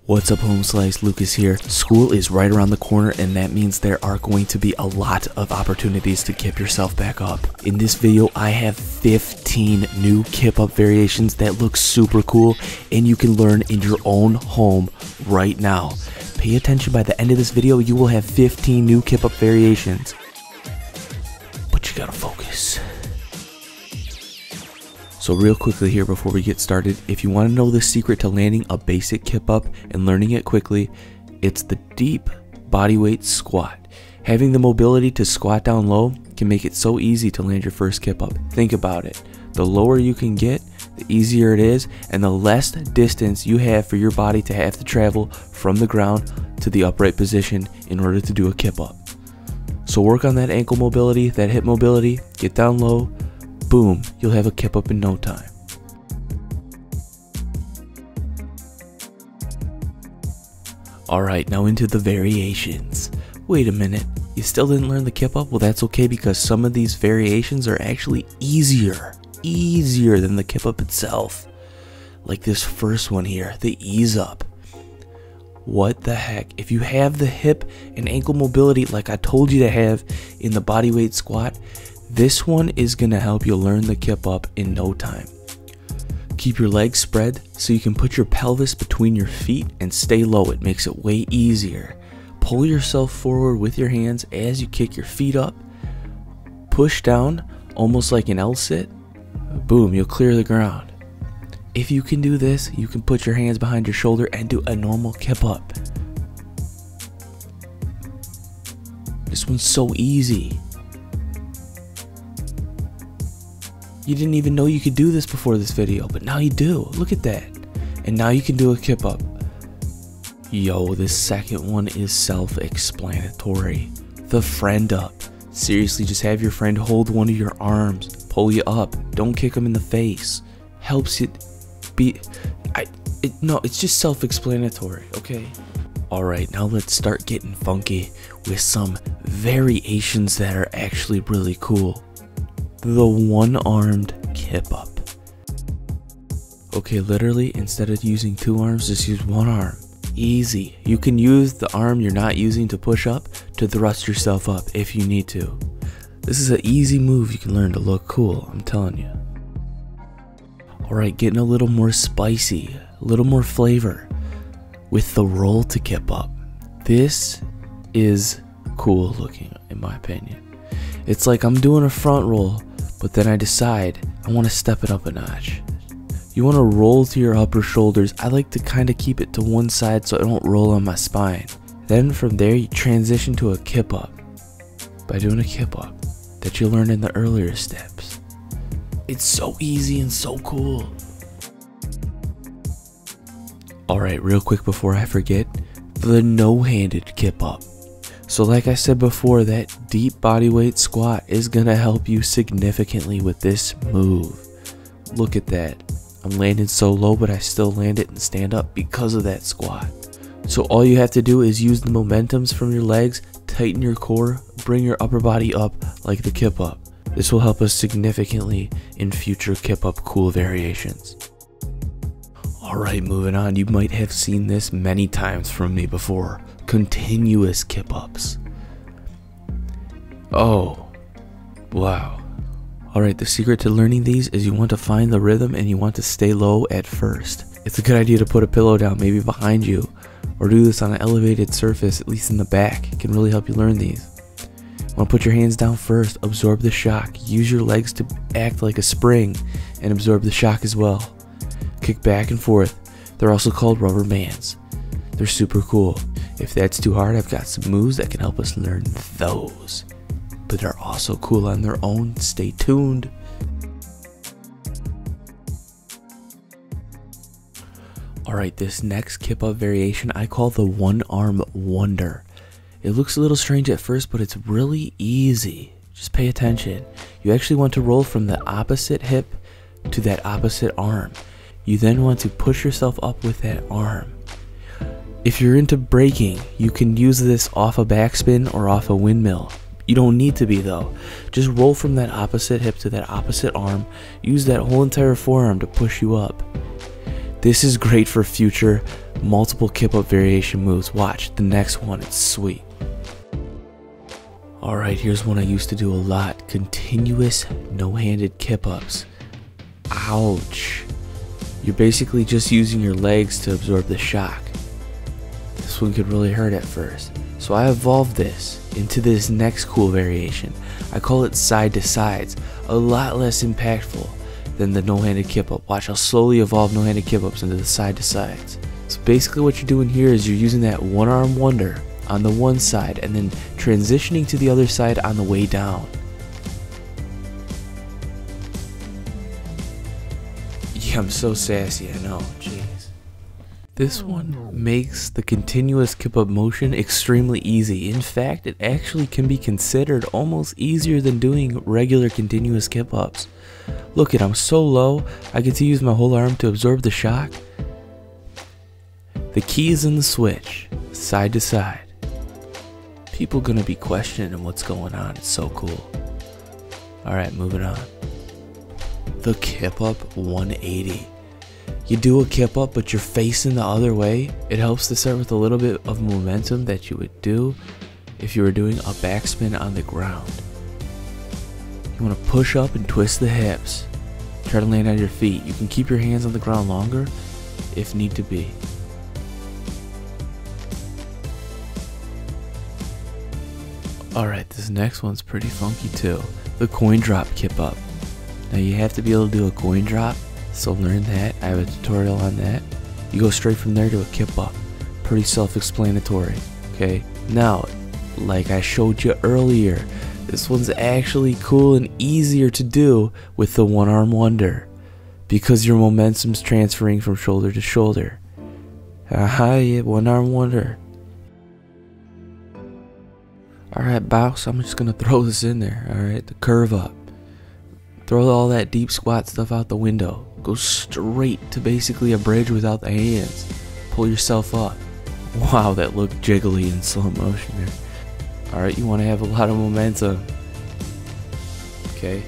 What's up, Home Slice? Lucas here. School is right around the corner, and that means there are going to be a lot of opportunities to kip yourself back up. In this video, I have 15 new Kip-Up variations that look super cool, and you can learn in your own home right now. Pay attention, by the end of this video, you will have 15 new Kip-Up variations. But you gotta focus. So real quickly here before we get started, if you want to know the secret to landing a basic Kip-Up and learning it quickly, it's the deep bodyweight squat. Having the mobility to squat down low can make it so easy to land your first Kip-Up. Think about it. The lower you can get, the easier it is, and the less distance you have for your body to have to travel from the ground to the upright position in order to do a Kip-Up. So work on that ankle mobility, that hip mobility, get down low. Boom, you'll have a Kip-Up in no time. Alright, now into the variations. Wait a minute, you still didn't learn the Kip-Up? Well, that's okay, because some of these variations are actually easier than the Kip-Up itself. Like this first one here, the ease up. What the heck? If you have the hip and ankle mobility like I told you to have in the bodyweight squat, this one is going to help you learn the Kip-Up in no time. Keep your legs spread so you can put your pelvis between your feet and stay low. It makes it way easier. Pull yourself forward with your hands as you kick your feet up. Push down almost like an L-sit. Boom, you'll clear the ground. If you can do this, you can put your hands behind your shoulder and do a normal Kip-Up. This one's so easy. You didn't even know you could do this before this video, but now you do. Look at that. And now you can do a Kip-Up. Yo, this second one is self-explanatory. The friend up. Seriously, just have your friend hold one of your arms, pull you up. Don't kick them in the face. Helps it be... No, it's just self-explanatory, okay? Alright, now let's start getting funky with some variations that are actually really cool. The one-armed Kip-Up. Okay, literally, instead of using two arms, just use one arm. Easy. You can use the arm you're not using to push up to thrust yourself up if you need to. This is an easy move you can learn to look cool, I'm telling you. Alright, getting a little more spicy, a little more flavor with the roll to Kip-Up. This is cool looking, in my opinion. It's like I'm doing a front roll, but then I decide I want to step it up a notch. You want to roll to your upper shoulders. I like to kind of keep it to one side so I don't roll on my spine. Then from there you transition to a Kip-Up by doing a Kip-Up that you learned in the earlier steps. It's so easy and so cool. Alright, real quick before I forget, the no-handed Kip-Up. So like I said before, that deep bodyweight squat is going to help you significantly with this move. Look at that. I'm landing so low, but I still land it and stand up because of that squat. So all you have to do is use the momentums from your legs, tighten your core, bring your upper body up like the Kip-Up. This will help us significantly in future Kip-Up cool variations. Alright, moving on. You might have seen this many times from me before. Continuous Kip-Ups. Oh, wow. Alright, the secret to learning these is you want to find the rhythm and you want to stay low at first. It's a good idea to put a pillow down, maybe behind you, or do this on an elevated surface, at least in the back. It can really help you learn these. You want to put your hands down first, absorb the shock, use your legs to act like a spring and absorb the shock as well. Kick back and forth. They're also called rubber bands. They're super cool. If that's too hard, I've got some moves that can help us learn those. But they're also cool on their own. Stay tuned. Alright, this next Kip-Up variation I call the one-arm wonder. It looks a little strange at first, but it's really easy. Just pay attention. You actually want to roll from the opposite hip to that opposite arm. You then want to push yourself up with that arm. If you're into braking, you can use this off a backspin or off a windmill. You don't need to be though. Just roll from that opposite hip to that opposite arm. Use that whole entire forearm to push you up. This is great for future multiple kip-up variation moves. Watch the next one, it's sweet. Alright, here's one I used to do a lot. Continuous no-handed kip-ups. Ouch. You're basically just using your legs to absorb the shock. This one could really hurt at first. So I evolved this into this next cool variation. I call it side to sides. A lot less impactful than the no-handed kip-up. Watch, I'll slowly evolve no-handed kip-ups into the side to sides. So basically what you're doing here is you're using that one arm wonder on the one side and then transitioning to the other side on the way down. Yeah, I'm so sassy, I know, jeez. This one makes the continuous kip-up motion extremely easy. In fact, it actually can be considered almost easier than doing regular continuous kip-ups. Look it, I'm so low, I get to use my whole arm to absorb the shock. The key is in the switch, side to side. People gonna be questioning what's going on, it's so cool. Alright, moving on. The Kip-Up 180. You do a kip-up but you're facing the other way. It helps to start with a little bit of momentum that you would do if you were doing a backspin on the ground. You want to push up and twist the hips. Try to land on your feet. You can keep your hands on the ground longer if need to be. Alright, this next one's pretty funky too. The coin drop kip-up. Now you have to be able to do a coin drop, so learn that. I have a tutorial on that. You go straight from there to a kip-up. Pretty self-explanatory, okay? Now, like I showed you earlier, this one's actually cool and easier to do with the one arm wonder because your momentum's transferring from shoulder to shoulder. Haha, yeah, one arm wonder. Alright, boss, I'm just gonna throw this in there. Alright, the curve up. Throw all that deep squat stuff out the window. Go straight to basically a bridge without the hands. Pull yourself up. Wow, that looked jiggly in slow motion there. Alright, you want to have a lot of momentum. Okay.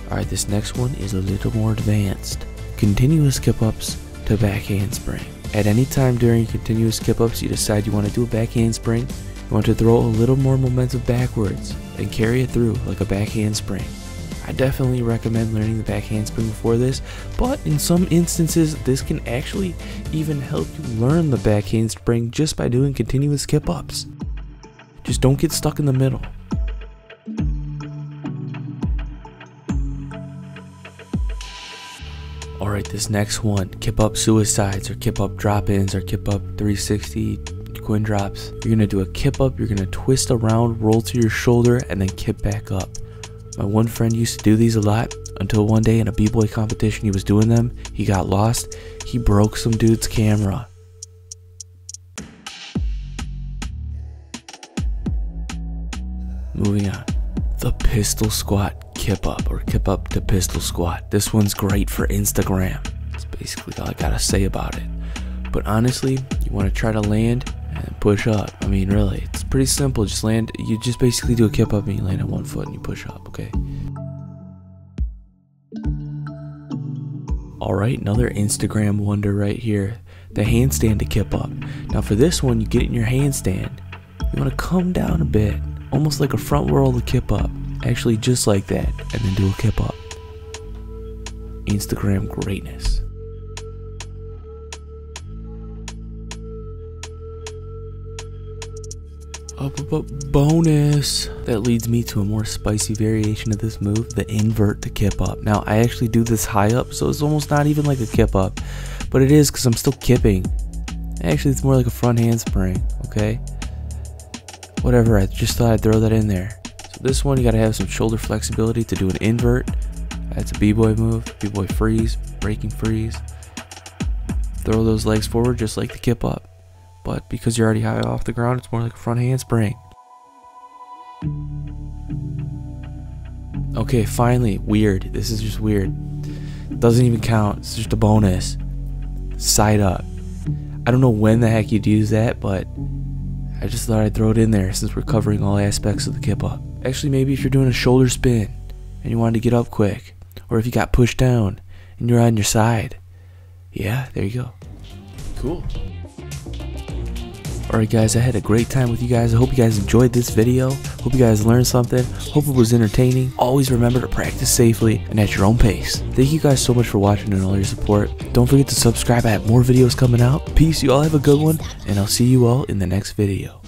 Alright, this next one is a little more advanced. Continuous kip-ups to back handspring. At any time during continuous kip-ups you decide you want to do a back handspring, you want to throw a little more momentum backwards and carry it through like a back handspring. I definitely recommend learning the back handspring before this, but in some instances this can actually even help you learn the back handspring just by doing continuous kip-ups. Just don't get stuck in the middle. Alright, this next one, kip-up suicides or kip-up drop-ins or kip-up 360 coin drops. You're going to do a kip-up, you're going to twist around, roll to your shoulder, and then kip back up. My one friend used to do these a lot until one day in a b-boy competition he was doing them, he got lost, he broke some dude's camera. Moving on. The pistol squat kip-up or kip-up to pistol squat. This one's great for Instagram. That's basically all I gotta say about it. But honestly, you want to try to land and push up. I mean, really, it's pretty simple. Just land. You just basically do a kip-up and you land on one foot and you push up, okay? Alright, another Instagram wonder right here. The handstand to kip-up. Now for this one, you get in your handstand. You want to come down a bit. Almost like a front roll to kip-up. Actually just like that. And then do a kip-up. Instagram greatness. Bonus. That leads me to a more spicy variation of this move, the invert to kip-up. Now I actually do this high up, so it's almost not even like a kip-up. But it is because I'm still kipping. Actually, it's more like a front handspring, okay? Whatever, I just thought I'd throw that in there. So this one, you gotta have some shoulder flexibility to do an invert. That's a b-boy move, b-boy freeze, breaking freeze. Throw those legs forward just like the kip-up. But because you're already high off the ground, it's more like a front handspring. Okay, finally, weird. This is just weird. Doesn't even count, it's just a bonus. Side up. I don't know when the heck you'd use that, but I just thought I'd throw it in there since we're covering all aspects of the kip-up. Actually, maybe if you're doing a shoulder spin and you wanted to get up quick, or if you got pushed down and you're on your side, Yeah, there you go. Cool. Alright guys, I had a great time with you guys. I hope you guys enjoyed this video. Hope you guys learned something. Hope it was entertaining. Always remember to practice safely and at your own pace. Thank you guys so much for watching and all your support. Don't forget to subscribe. I have more videos coming out. Peace, you all have a good one, and I'll see you all in the next video.